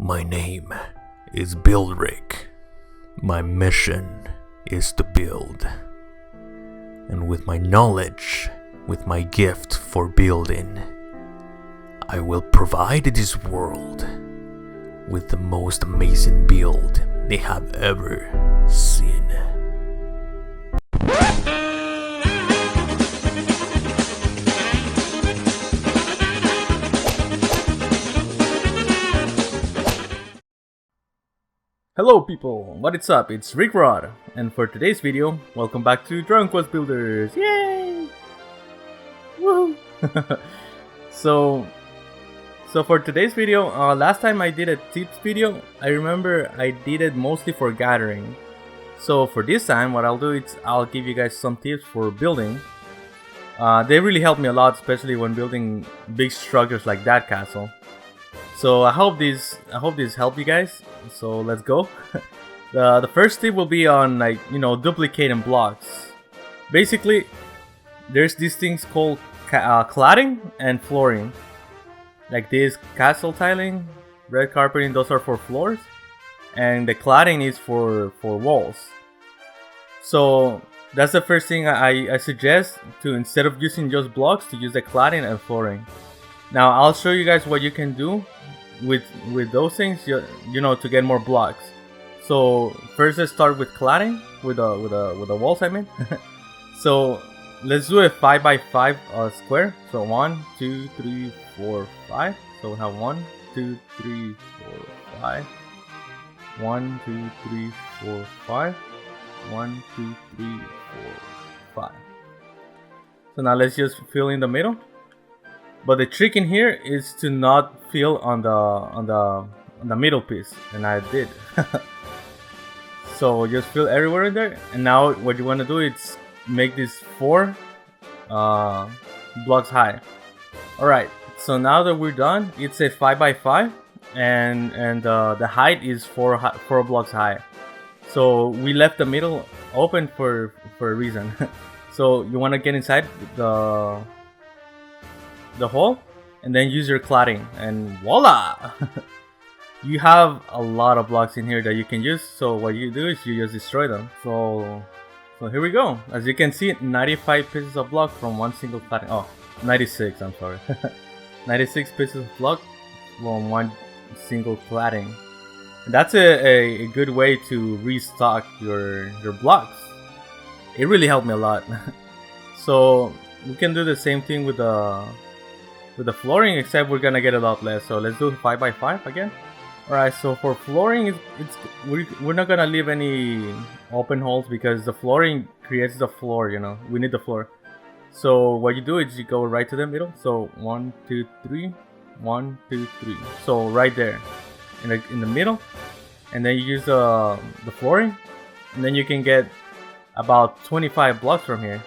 My name is Bildrick. My mission is to build. And with my knowledge, with my gift for building, I will provide this world with the most amazing build they have ever seen. Hello people, what is up? It's Rick Rod, and for today's video, welcome back to Dragon Quest Builders! Yay! Woo! So for today's video, last time I did a tips video, I remember I did it mostly for gathering. So for this time, what I'll do is I'll give you guys some tips for building. They really help me a lot, especially when building big structures like that castle. So I hope these help you guys. So let's go. The first tip will be on duplicating blocks. Basically, there's these things called cladding and flooring. Like this castle tiling, red carpeting, those are for floors, and the cladding is for walls. So that's the first thing I suggest, to instead of using just blocks, to use the cladding and flooring. Now I'll show you guys what you can do with those things, you know, to get more blocks. So first let's start with cladding, with the walls, I mean. So let's do a 5x5 square. So 1, 2, 3, 4, 5. So we have 1, 2, 3, 4, 5. 1, 2, 3, 4, 5. 1, 2, 3, 4, 5. So now let's just fill in the middle. But the trick in here is to not fill on the middle piece, and I did. So just fill everywhere in there, and now what you want to do is make this 4 blocks high. Alright, so now that we're done, it's a 5x5, and the height is 4 blocks high. So we left the middle open for a reason. So you want to get inside the hole, and then use your cladding, and voila! You have a lot of blocks in here that you can use. So what you do is you just destroy them. So here we go. As you can see, 95 pieces of block from one single cladding. Oh, 96, I'm sorry. 96 pieces of block from one single cladding. And that's a good way to restock your blocks. It really helped me a lot. So we can do the same thing with the flooring, except we're gonna get a lot less. So let's do 5x5 again. Alright, so for flooring, we're not gonna leave any open holes, because the flooring creates the floor, you know. We need the floor. So what you do is you go right to the middle. So 1, 2, 3, 1, 2, 3. So right there in the middle, and then you use the flooring, and then you can get about 25 blocks from here.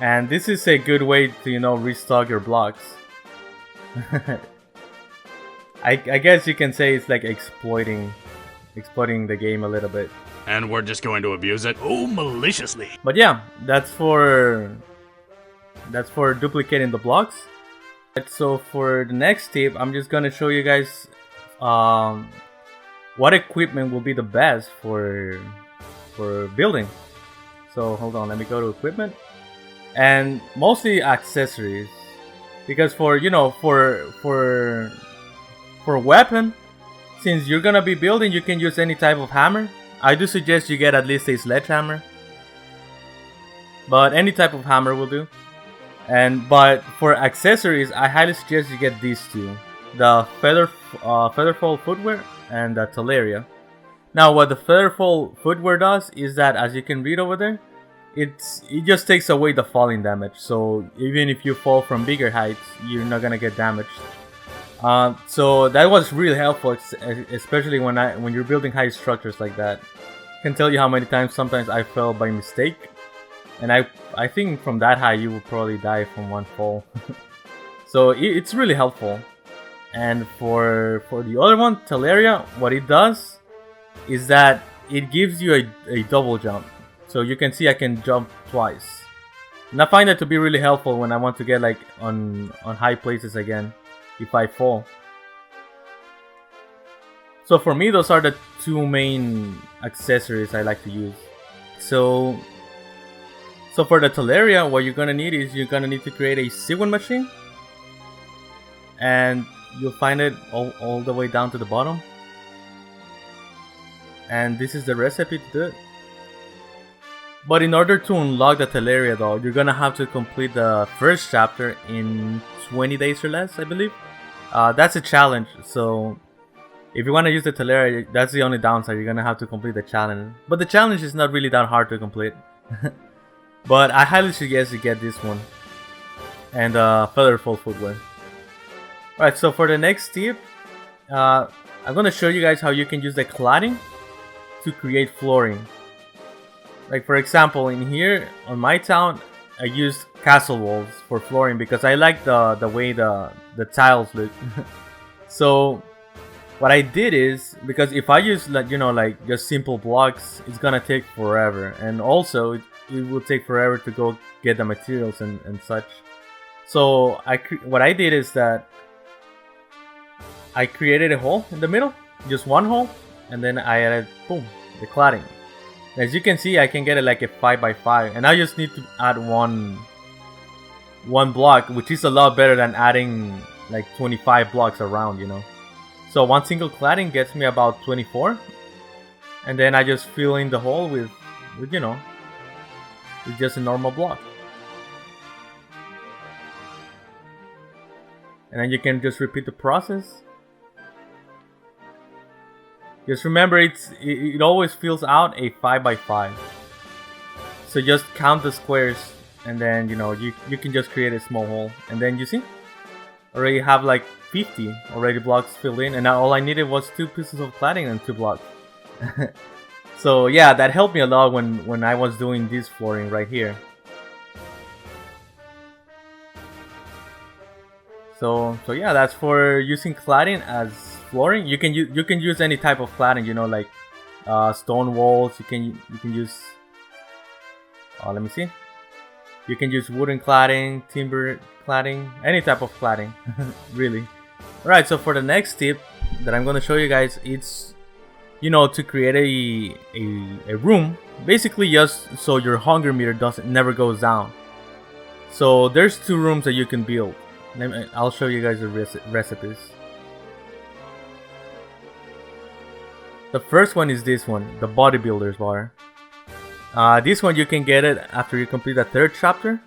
And this is a good way to, you know, restock your blocks. I guess you can say it's like exploiting the game a little bit. And we're just going to abuse it? Oh, maliciously. But yeah, that's for duplicating the blocks. So for the next tip, I'm just gonna show you guys what equipment will be the best for building. So hold on, let me go to equipment. And mostly accessories, because for weapon, since you're gonna be building, you can use any type of hammer. I do suggest you get at least a sledgehammer, but any type of hammer will do. But for accessories, I highly suggest you get these two: the featherfall footwear and the Teleria. Now, what the featherfall footwear does is that, as you can read over there, it just takes away the falling damage. So even if you fall from bigger heights, you're not gonna get damaged. So that was really helpful, especially when you're building high structures like that. I can tell you how many times sometimes I fell by mistake, and I think from that high you will probably die from one fall. So it's really helpful. And for the other one, Teleria, what it does is that it gives you a double jump. So you can see I can jump twice. And I find that to be really helpful when I want to get like on high places again, if I fall. So for me, those are the two main accessories I like to use. So for the Teleria, what you're gonna need is you're gonna need to create a sequin machine, and you'll find it all the way down to the bottom. And this is the recipe to do it. But in order to unlock the Teleria though, you're gonna have to complete the first chapter in 20 days or less, I believe. That's a challenge, so if you want to use the Teleria, that's the only downside. You're gonna have to complete the challenge. But the challenge is not really that hard to complete. But I highly suggest you get this one. And featherful footwear. Alright, so for the next tip, I'm gonna show you guys how you can use the cladding to create flooring. Like for example, in here on my town, I used castle walls for flooring because I like the way the tiles look. So what I did is, because if I use like just simple blocks, it's gonna take forever, and also it will take forever to go get the materials and such. So what I did is that I created a hole in the middle, just one hole, and then I added, boom, the cladding. As you can see, I can get it like a 5x5, and I just need to add one block, which is a lot better than adding like 25 blocks around, So one single cladding gets me about 24, and then I just fill in the hole with just a normal block. And then you can just repeat the process. Just remember, it always fills out a 5x5. So just count the squares, and then you can just create a small hole, and then you see, already have like 50 already blocks filled in, and now all I needed was 2 pieces of cladding and 2 blocks. So yeah, that helped me a lot when I was doing this flooring right here. So yeah, that's for using cladding as flooring. You can use any type of cladding, like stone walls. You can use. Let me see. You can use wooden cladding, timber cladding, any type of cladding, really. Alright, so for the next tip that I'm gonna show you guys, it's to create a room, basically just so your hunger meter never goes down. So there's 2 rooms that you can build. I'll show you guys the recipes. The first one is this one, the bodybuilder's bar. This one you can get it after you complete the 3rd chapter.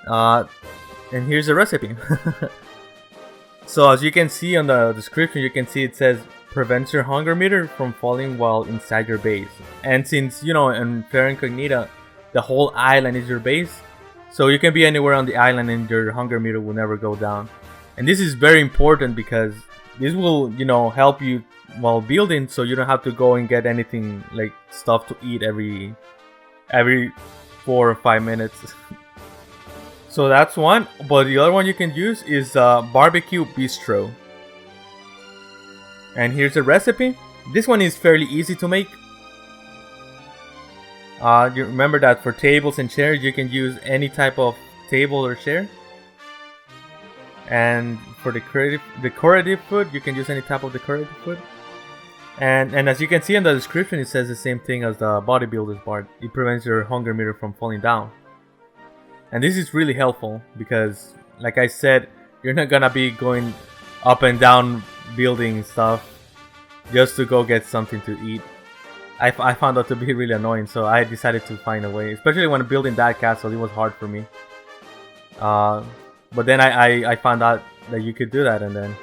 And here's the recipe. So as you can see on the description, you can see it says prevents your hunger meter from falling while inside your base. And since in Terra Incognita, the whole island is your base, so you can be anywhere on the island and your hunger meter will never go down. And this is very important because this will help you while building, so you don't have to go and get anything like stuff to eat every 4 or 5 minutes. So that's one, but the other one you can use is barbecue bistro. And here's the recipe. This one is fairly easy to make. You remember that for tables and chairs, you can use any type of table or chair. And for decorative food, you can use any type of decorative food. And as you can see in the description, it says the same thing as the bodybuilder's bar. It prevents your hunger meter from falling down. And this is really helpful because, like I said, you're not gonna be going up and down building stuff just to go get something to eat. I found that to be really annoying, so I decided to find a way. Especially when building that castle, it was hard for me. But then I found out that you could do that, and then...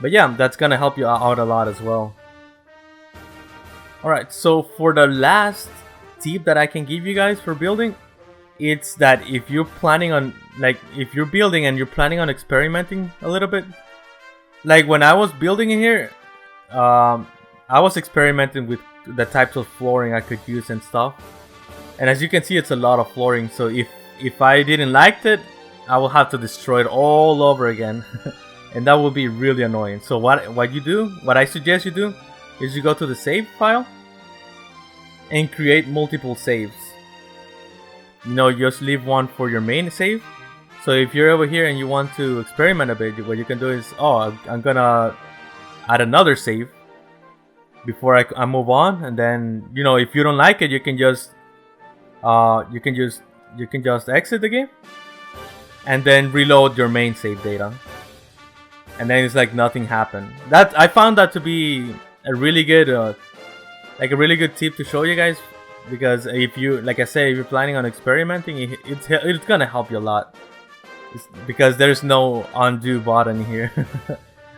But yeah, that's gonna help you out a lot as well. Alright, so for the last tip that I can give you guys for building, it's that if you're planning on, if you're building and you're planning on experimenting a little bit, like when I was building in here, I was experimenting with the types of flooring I could use and stuff. And as you can see, it's a lot of flooring, so if I didn't like it, I will have to destroy it all over again. And that would be really annoying. So what I suggest you do, is you go to the save file and create multiple saves. Just leave one for your main save. So if you're over here and you want to experiment a bit, what you can do is, I'm gonna add another save before I move on, and then you know, if you don't like it, you can just exit the game and then reload your main save data, and then it's like nothing happened. That I found that to be a really good tip to show you guys, because if you, like I say, if you're planning on experimenting, it's gonna help you a lot. Because there's no undo button here.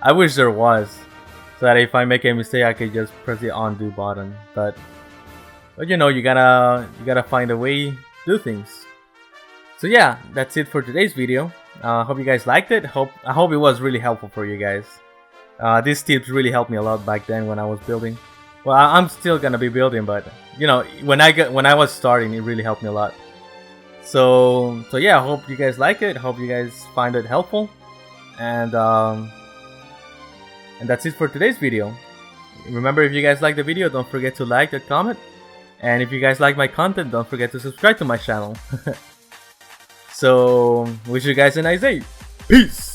I wish there was, so that if I make a mistake, I could just press the undo button. But you know, you gotta find a way to do things. So yeah, that's it for today's video. Hope you guys liked it. I hope it was really helpful for you guys. These tips really helped me a lot back then when I was building. Well, I'm still gonna be building, but you know, when I was starting, it really helped me a lot. So yeah, I hope you guys like it. Hope you guys find it helpful, and that's it for today's video. Remember, if you guys like the video, don't forget to like and comment, and if you guys like my content, don't forget to subscribe to my channel. So wish you guys a nice day. Peace.